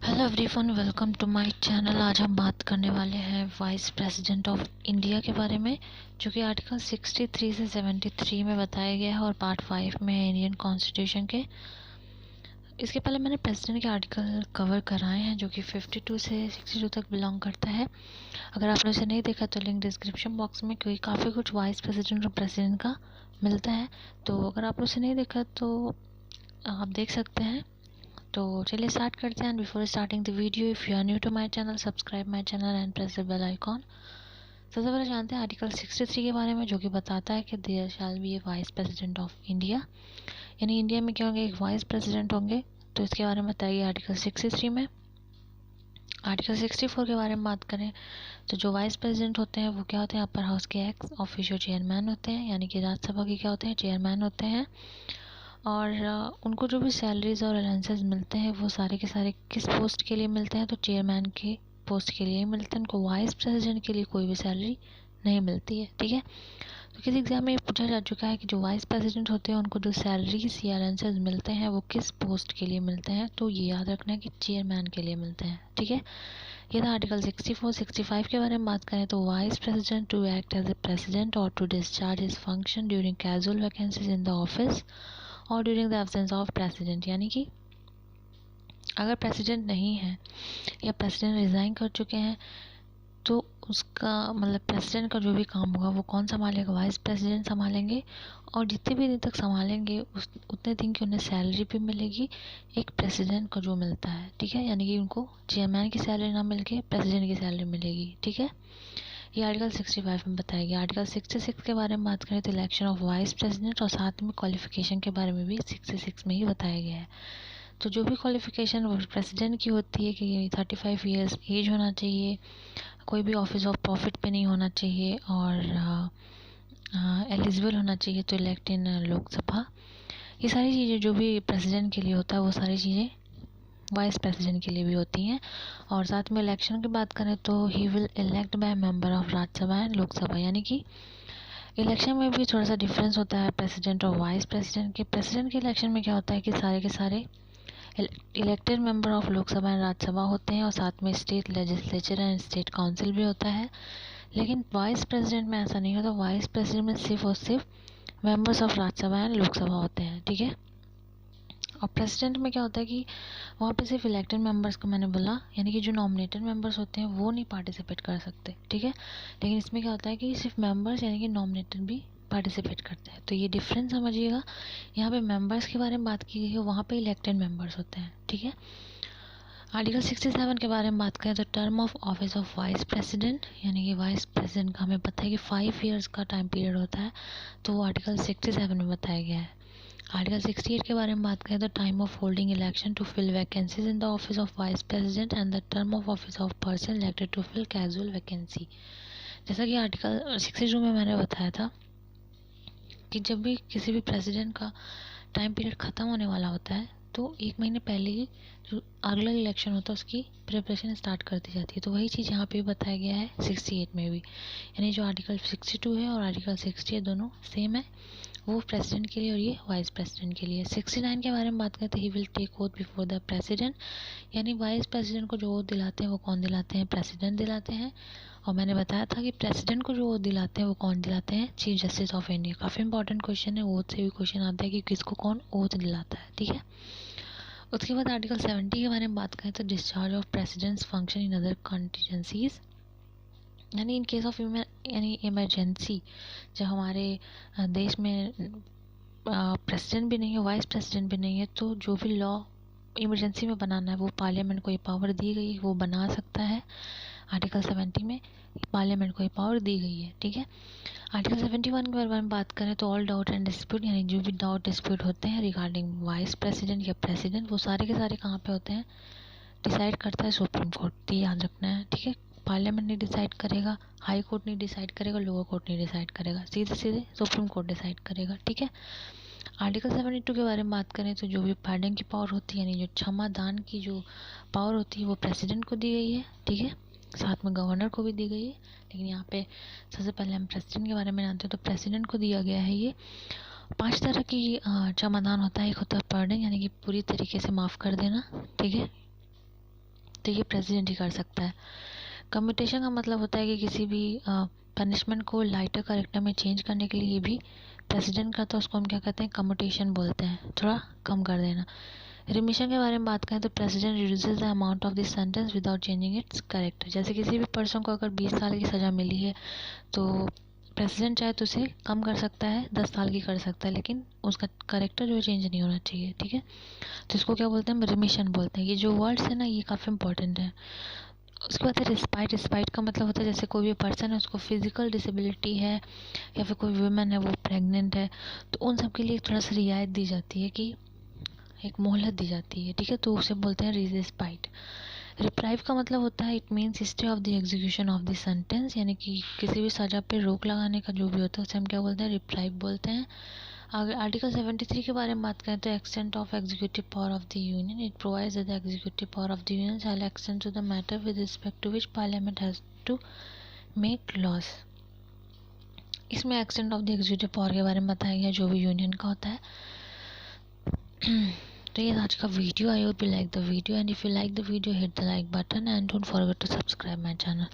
Hello everyone, welcome to my channel. आज हम बात करने वाले हैं वाइस प्रेसिडेंट ऑफ इंडिया के बारे में, जो कि आर्टिकल 63 से 73 में बताया गया है और पार्ट 5 में है इंडियन कॉन्स्टिट्यूशन के। इसके पहले मैंने प्रेसिडेंट के आर्टिकल कवर कराए हैं, जो कि 52 से 62 तक बिलोंग करता है। अगर आपने उसे नहीं देखा तो लिंक डिस्क्रिप्शन बॉक्स में, क्योंकि काफ़ी कुछ वाइस प्रेसिडेंट और प्रेसिडेंट का मिलता है। तो अगर आपने उसे नहीं देखा तो आप देख सकते हैं। तो चलिए स्टार्ट करते हैं। Before starting the video, if you are new to my channel, subscribe my channel and press the bell icon. सबसे पहले जानते हैं आर्टिकल 63 के बारे में, जो कि बताता है कि there shall be a vice president of India. यानी इंडिया में क्या होंगे, एक वाइस प्रेसिडेंट होंगे। तो इसके बारे में बताइए आर्टिकल 63 में। आर्टिकल 64 के बारे में बात करें तो जो वाइस प्रेसिडेंट होते हैं वो क्या होते हैं, अपर हाउस के एक्स ऑफिशियो चेयरमैन होते हैं, यानी कि राज्यसभा के क्या होते हैं, चेयरमैन होते हैं। और उनको जो भी सैलरीज और अलाउंसेस मिलते हैं वो सारे के सारे किस पोस्ट के लिए मिलते हैं, तो चेयरमैन के पोस्ट के लिए ही मिलते हैं। उनको वाइस प्रेसिडेंट के लिए कोई भी सैलरी नहीं मिलती है। ठीक है, तो किसी एग्जाम में ये पूछा जा चुका है कि जो वाइस प्रेसिडेंट होते हैं उनको जो सैलरीज या अलाउंसेस मिलते हैं वो किस पोस्ट के लिए मिलते हैं, तो ये याद रखना है कि चेयरमैन के लिए मिलते हैं। ठीक है, ये था आर्टिकल 64। 65 के बारे में बात करें तो vice president to act as a president और to discharge his function during casual vacancies in the office और during the absence of president. यानी कि अगर प्रेसिडेंट नहीं है या प्रेसिडेंट रिज़ाइन कर चुके हैं तो उसका मतलब प्रेसिडेंट का जो भी काम होगा वो कौन संभालेगा, वाइस प्रेसिडेंट संभालेंगे। और जितने भी दिन तक संभालेंगे उतने दिन की उन्हें सैलरी भी मिलेगी, एक प्रेसिडेंट को जो मिलता है। ठीक है, यानी कि उनको चेयरमैन की सैलरी ना मिल के प्रेसिडेंट की सैलरी मिलेगी। ठीक है, ये आर्टिकल 65 में बताया गया। आर्टिकल 66 के बारे में बात करें तो इलेक्शन ऑफ वाइस प्रेसिडेंट और साथ में क्वालिफिकेशन के बारे में भी 66 में ही बताया गया है। तो जो भी क्वालिफिकेशन प्रेसिडेंट की होती है कि 35 ईयर्स एज होना चाहिए, कोई भी ऑफिस ऑफ प्रॉफिट पे नहीं होना चाहिए और एलिजिबल होना चाहिए तो इलेक्ट इन लोकसभा। ये सारी चीज़ें जो भी प्रेसिडेंट के लिए होता है वो सारी चीज़ें वाइस प्रेसिडेंट के लिए भी होती हैं। और साथ में इलेक्शन की बात करें तो he will elect by member of Rajya Sabha and Lok Sabha. यानी कि इलेक्शन में भी थोड़ा सा डिफरेंस होता है प्रेसिडेंट और वाइस प्रेसिडेंट के। प्रेसिडेंट के इलेक्शन में क्या होता है कि सारे के सारे elected member of Lok Sabha and Rajya Sabha होते हैं और साथ में state legislature and state council भी होता है। लेकिन वाइस प्रेसिडेंट में ऐसा नहीं होता। वाइस प्रेसिडेंट में सिर्फ और सिर्फ members of Rajya Sabha and Lok Sabha होते हैं। ठीक है, और प्रेसिडेंट में क्या होता है कि वहाँ पे सिर्फ इलेक्टेड मेंबर्स को मैंने बोला, यानी कि जो नॉमिनेटेड मेंबर्स होते हैं वो नहीं पार्टिसिपेट कर सकते। ठीक है, लेकिन इसमें क्या होता है कि सिर्फ मेंबर्स यानी कि नॉमिनेटेड भी पार्टिसिपेट करते हैं। तो ये डिफरेंस समझिएगा। यहाँ पे मेंबर्स के बारे में बात की गई है, वहाँ पे इलेक्टेड मेंबर्स होते हैं। ठीक है, आर्टिकल 67 के बारे में बात करें तो term of office of vice president, यानी कि वाइस प्रेसिडेंट का हमें पता है कि 5 ईयर्स का टाइम पीरियड होता है, तो वो आर्टिकल 67 में बताया गया है। आर्टिकल 68 के बारे में बात करें तो time of holding election to fill vacancies in the office of vice president and the term of office of person elected to fill casual vacancy. जैसा कि आर्टिकल 62 में मैंने बताया था कि जब भी किसी भी प्रेसिडेंट का टाइम पीरियड ख़त्म होने वाला होता है तो 1 महीने पहले ही जो अगला इलेक्शन होता है उसकी प्रिपरेशन स्टार्ट कर दी जाती है। तो वही चीज़ यहाँ पे भी बताया गया है 68 में भी। यानी जो आर्टिकल 62 है और आर्टिकल 68 दोनों सेम है, वो प्रेसिडेंट के लिए और ये वाइस प्रेसिडेंट के लिए। 69 के बारे में बात करें तो he will take oath before the president, यानी वाइस प्रेसिडेंट को जो ओथ दिलाते हैं वो कौन दिलाते हैं, प्रेसिडेंट दिलाते हैं। और मैंने बताया था कि प्रेसिडेंट को जो ओथ दिलाते हैं वो कौन दिलाते हैं, चीफ जस्टिस ऑफ इंडिया। काफ़ी इंपॉर्टेंट क्वेश्चन है, ओथ से भी क्वेश्चन आता है कि किसको कौन ओथ दिलाता है। ठीक है, उसके बाद आर्टिकल 70 के बारे में बात करें तो discharge of president's functions in other contingencies, यानी इन केस ऑफ यानी इमरजेंसी, जब हमारे देश में प्रेसिडेंट भी नहीं है, वाइस प्रेसिडेंट भी नहीं है, तो जो भी लॉ इमरजेंसी में बनाना है वो पार्लियामेंट को ये पावर दी गई है, वो बना सकता है। आर्टिकल 70 में पार्लियामेंट को ये पावर दी गई है। ठीक है, आर्टिकल 71 के बारे में बात करें तो ऑल डाउट एंड डिस्प्यूट, यानी जो भी डाउट डिस्प्यूट होते हैं रिगार्डिंग वाइस प्रेसिडेंट या प्रेसिडेंट, वो सारे के सारे कहाँ पे होते हैं, डिसाइड करता है सुप्रीम कोर्ट। तो याद रखना है। ठीक है, पार्लियामेंट नहीं डिसाइड करेगा, हाई कोर्ट नहीं डिसाइड करेगा, लोअर कोर्ट नहीं डिसाइड करेगा, सीधे सीधे सुप्रीम कोर्ट डिसाइड करेगा। ठीक है, आर्टिकल 72 के बारे में बात करें तो जो भी पार्डन की पावर होती है, यानी जो क्षमा दान की जो पावर होती है वो प्रेसिडेंट को दी गई है। ठीक है, साथ में गवर्नर को भी दी गई है, लेकिन यहाँ पे सबसे पहले हम प्रेसिडेंट के बारे में जानते हैं। तो प्रेसिडेंट को दिया गया है ये 5 तरह की क्षमादान होता है। एक होता है पार्डन, यानी कि पूरी तरीके से माफ़ कर देना। ठीक है, है ये प्रेसिडेंट ही कर सकता है। कम्यूटेशन का मतलब होता है कि किसी भी पनिशमेंट को लाइटर करेक्टर में चेंज करने के लिए ये भी प्रेसिडेंट करता है, उसको हम क्या कहते हैं, कम्यूटेशन बोलते हैं, थोड़ा कम कर देना। रिमिशन के बारे में बात करें तो president reduces the amount of this sentence without changing it's character. जैसे किसी भी पर्सन को अगर 20 साल की सज़ा मिली है तो प्रेसिडेंट चाहे तो उसे कम कर सकता है, 10 साल की कर सकता है, लेकिन उसका करेक्टर जो है चेंज नहीं होना चाहिए, ठीक है। तो इसको क्या बोलते हैं, हम रिमिशन बोलते हैं। ये जो वर्ड्स है ना ये काफ़ी इंपॉर्टेंट है। उसके बाद है रिस्पाइट। रिस्पाइट का मतलब होता है जैसे कोई भी पर्सन है उसको फिजिकल डिसेबिलिटी है या फिर कोई वुमेन है वो प्रेग्नेंट है, तो उन सब के लिए थोड़ा सा रियायत दी जाती है, कि एक मोहलत दी जाती है, ठीक है, तो उसे बोलते हैं रिस्पाइट। रिप्राइव का मतलब होता है it means stay of the execution of the sentence, यानी कि किसी भी सज़ा पे रोक लगाने का जो भी होता है उसे हम क्या बोलते हैं, रिप्राइव बोलते हैं। अगर आर्टिकल 73 के बारे में बात करें तो extent of executive power of the union, it provides that the executive power of the union shall extend to the matter with respect to which Parliament has to make laws. इसमें extent of the executive power के बारे में बताया गया जो भी union का होता है। तो ये आज का video. I hope you like the video, and if you like the video hit the like button and don't forget to subscribe my channel.